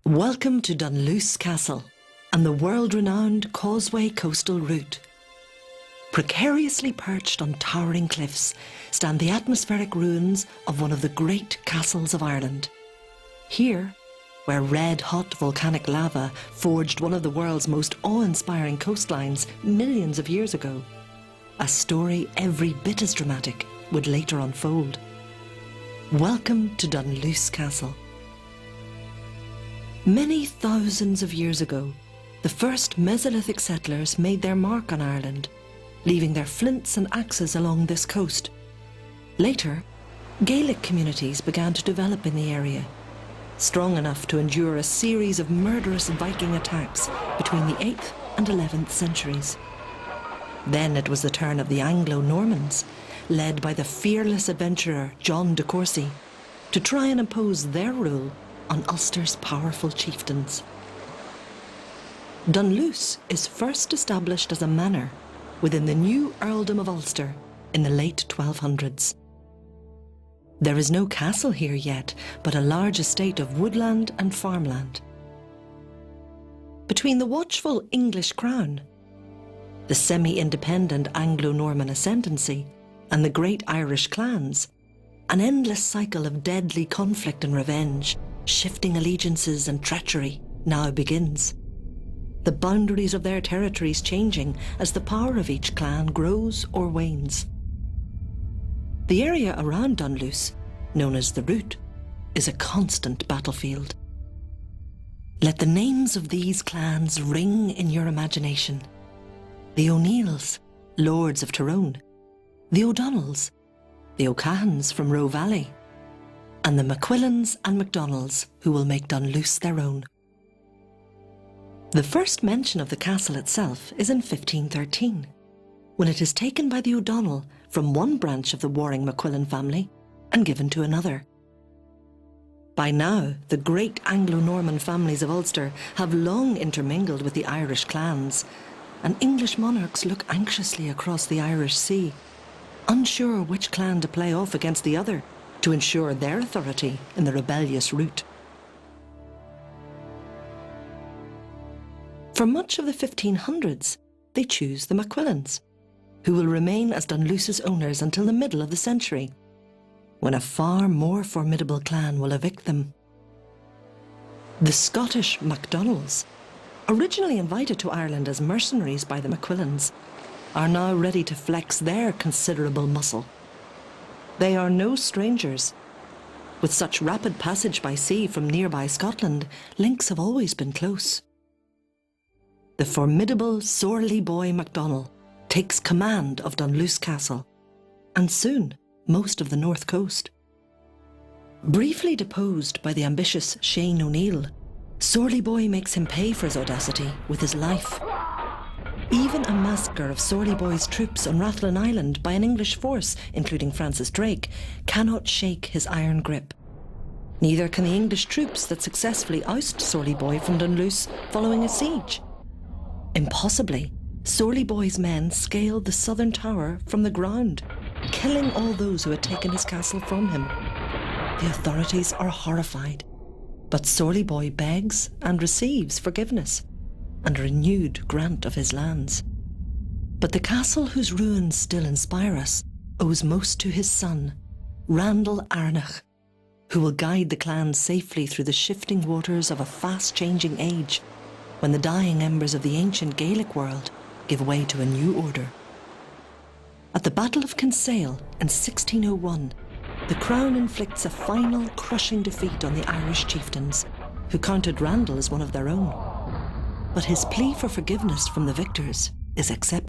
Welcome to Dunluce Castle and the world-renowned Causeway coastal route. Precariously perched on towering cliffs stand the atmospheric ruins of one of the great castles of Ireland. Here, where red-hot volcanic lava forged one of the world's most awe-inspiring coastlines millions of years ago, a story every bit as dramatic would later unfold. Welcome to Dunluce Castle. Many thousands of years ago, the first Mesolithic settlers made their mark on Ireland, leaving their flints and axes along this coast. Later, Gaelic communities began to develop in the area, strong enough to endure a series of murderous Viking attacks between the 8th and 11th centuries. Then it was the turn of the Anglo-Normans, led by the fearless adventurer John de Courcy, to try and impose their rule on Ulster's powerful chieftains. Dunluce is first established as a manor within the new earldom of Ulster in the late 1200s. There is no castle here yet, but a large estate of woodland and farmland. Between the watchful English crown, the semi-independent Anglo-Norman ascendancy, and the great Irish clans, an endless cycle of deadly conflict and revenge, shifting allegiances and treachery now begins. The boundaries of their territories changing as the power of each clan grows or wanes. The area around Dunluce, known as the Route, is a constant battlefield. Let the names of these clans ring in your imagination. The O'Neills, lords of Tyrone, the O'Donnells, the O'Cahans from Roe Valley, and the McQuillans and MacDonalds who will make Dunluce their own. The first mention of the castle itself is in 1513, when it is taken by the O'Donnell from one branch of the warring McQuillan family and given to another. By now, the great Anglo-Norman families of Ulster have long intermingled with the Irish clans, and English monarchs look anxiously across the Irish Sea, unsure which clan to play off against the other to ensure their authority in the rebellious Route. For much of the 1500s, they choose the McQuillans, who will remain as Dunluce's owners until the middle of the century, when a far more formidable clan will evict them. The Scottish MacDonalds, originally invited to Ireland as mercenaries by the McQuillans, are now ready to flex their considerable muscle. They are no strangers. With such rapid passage by sea from nearby Scotland, links have always been close. The formidable Sorley boy MacDonald takes command of Dunluce Castle, and soon most of the north coast. Briefly deposed by the ambitious Shane O'Neill, Sorley boy makes him pay for his audacity with his life. Even a massacre of Sorley boy's troops on Rathlin Island by an English force, including Francis Drake, cannot shake his iron grip. Neither can the English troops that successfully oust Sorley boy from Dunluce following a siege. Impossibly, Sorley boy's men scaled the southern tower from the ground, killing all those who had taken his castle from him. The authorities are horrified, but Sorley boy begs and receives forgiveness and a renewed grant of his lands. But the castle whose ruins still inspire us owes most to his son, Randall Arnach, who will guide the clan safely through the shifting waters of a fast-changing age, when the dying embers of the ancient Gaelic world give way to a new order. At the Battle of Kinsale in 1601, the Crown inflicts a final crushing defeat on the Irish chieftains, who counted Randall as one of their own. But his plea for forgiveness from the victors is accepted.